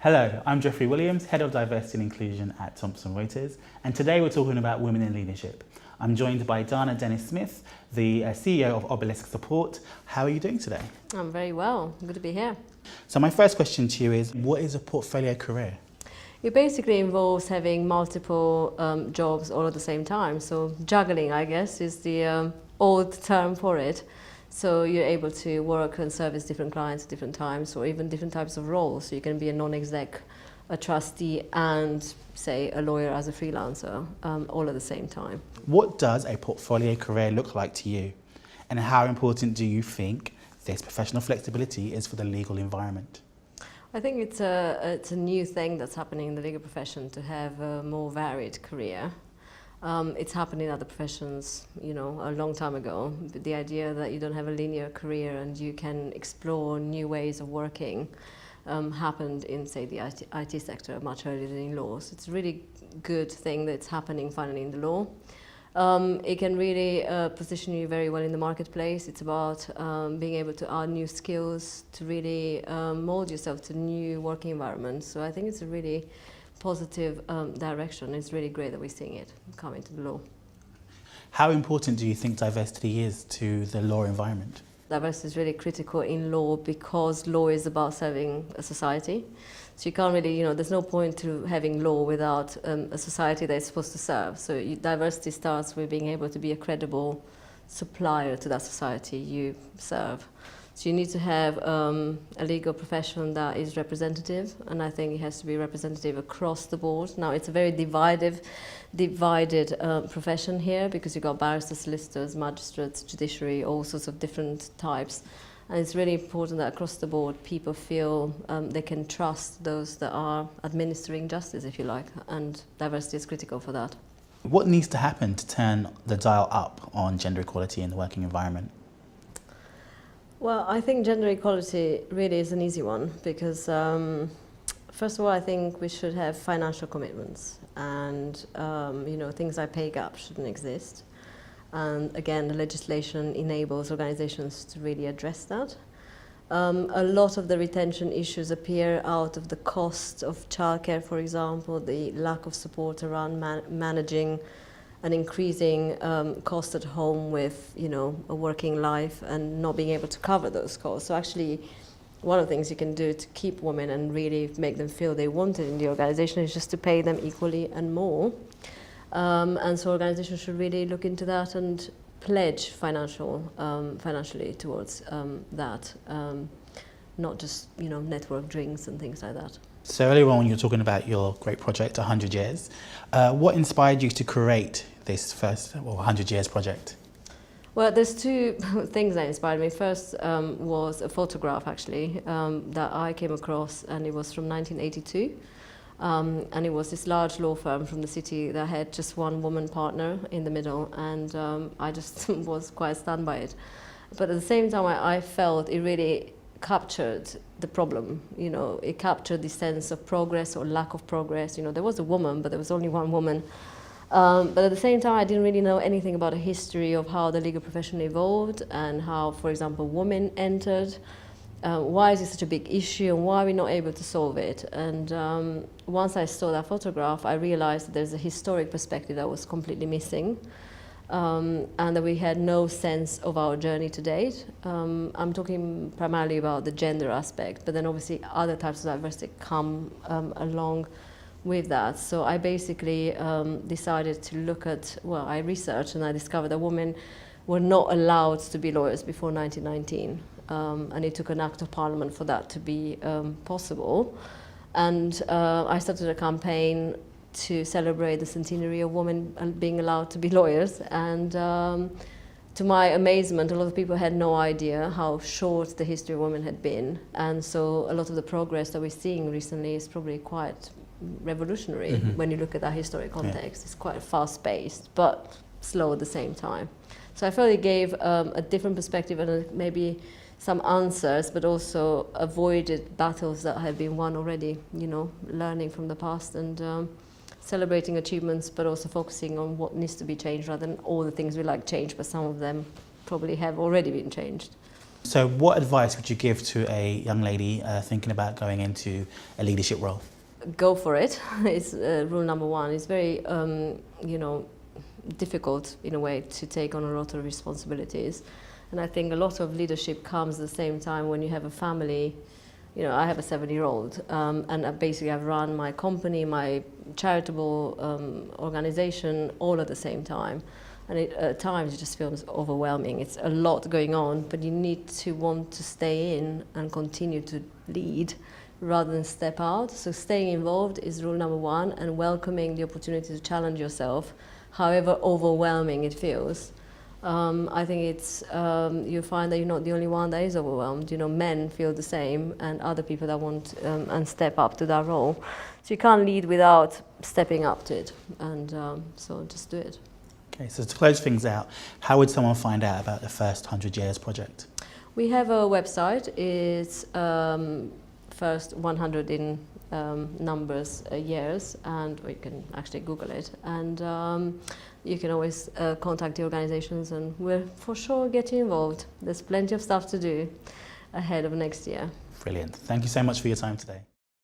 Hello, I'm Geoffrey Williams, Head of Diversity and Inclusion at Thomson Reuters, and today we're talking about women in leadership. I'm joined by Dana Denis-Smith, the CEO of Obelisk Support. How are you doing today? I'm very well. Good to be here. So my first question to you is, what is a portfolio career? It basically involves having multiple jobs all at the same time. So juggling, I guess, is the old term for it. So you're able to work and service different clients at different times, or even different types of roles. So you can be a non-exec, a trustee, and say a lawyer as a freelancer, all at the same time. What does a portfolio career look like to you? And how important do you think this professional flexibility is for the legal environment? I think it's a new thing that's happening in the legal profession to have a more varied career. It's happened in other professions, a long time ago. But the idea that you don't have a linear career and you can explore new ways of working happened in, say, the IT sector much earlier than in law. So it's a really good thing that's happening finally in the law. It can really position you very well in the marketplace. It's about being able to add new skills to really mold yourself to new working environments. So I think it's a really positive direction. It's really great that we're seeing it come into the law. How important do you think diversity is to the law environment? Diversity is really critical in law because law is about serving a society. So you can't really, there's no point to having law without a society that it's supposed to serve. So diversity starts with being able to be a credible supplier to that society you serve. So you need to have a legal profession that is representative, and I think it has to be representative across the board. Now, it's a very divided profession here because you've got barristers, solicitors, magistrates, judiciary, all sorts of different types. And it's really important that across the board people feel they can trust those that are administering justice, if you like, and diversity is critical for that. What needs to happen to turn the dial up on gender equality in the working environment? Well, I think gender equality really is an easy one because, first of all, I think we should have financial commitments and, things like pay gap shouldn't exist. And again, the legislation enables organizations to really address that. A lot of the retention issues appear out of the cost of childcare, for example, the lack of support around managing an increasing cost at home with, a working life and not being able to cover those costs. So actually, one of the things you can do to keep women and really make them feel they want it in the organization is just to pay them equally and more. And so organizations should really look into that and pledge financially towards that, not just, network drinks and things like that. So earlier on, you were talking about your great project, 100 Years. What inspired you to create this first 100 Years project? Well, there's two things that inspired me. First was a photograph, actually, that I came across, and it was from 1982. And it was this large law firm from the city that had just one woman partner in the middle, and I just was quite stunned by it. But at the same time, I felt it really captured the problem. It captured the sense of progress or lack of progress. There was a woman, but there was only one woman. But at the same time, I didn't really know anything about the history of how the legal profession evolved and how, for example, women entered. Why is it such a big issue and why are we not able to solve it? And once I saw that photograph, I realized that there's a historic perspective that was completely missing. And that we had no sense of our journey to date. I'm talking primarily about the gender aspect, but then obviously other types of diversity come along with that. So I basically decided to look at, I researched and I discovered that women were not allowed to be lawyers before 1919. And it took an act of parliament for that to be possible. And I started a campaign to celebrate the centenary of women being allowed to be lawyers. And to my amazement, a lot of people had no idea how short the history of women had been. And so a lot of the progress that we're seeing recently is probably quite revolutionary when you look at that historic context. It's quite fast-paced, but slow at the same time. So I felt it gave a different perspective and maybe some answers, but also avoided battles that had been won already, learning from the past and celebrating achievements, but also focusing on what needs to be changed rather than all the things we like change, but some of them probably have already been changed. So what advice would you give to a young lady thinking about going into a leadership role? Go for it. It's rule number one. It's very, difficult in a way to take on a lot of responsibilities. And I think a lot of leadership comes at the same time when you have a family. You know, I have a 7-year-old, and basically I've run my company, my charitable organization, all at the same time. And at times it just feels overwhelming. It's a lot going on, but you need to want to stay in and continue to lead rather than step out. So staying involved is rule number one, and welcoming the opportunity to challenge yourself, however overwhelming it feels. I think it's, you find that you're not the only one that is overwhelmed. You know, men feel the same, and other people that want and step up to that role. So you can't lead without stepping up to it, and so just do it. Okay, so to close things out, how would someone find out about the First 100 Years project? We have a website. It's first 100 in numbers years, and or you can actually Google it. And you can always contact the organizations, and we'll for sure get you involved. There's plenty of stuff to do ahead of next year. Brilliant. Thank you so much for your time today.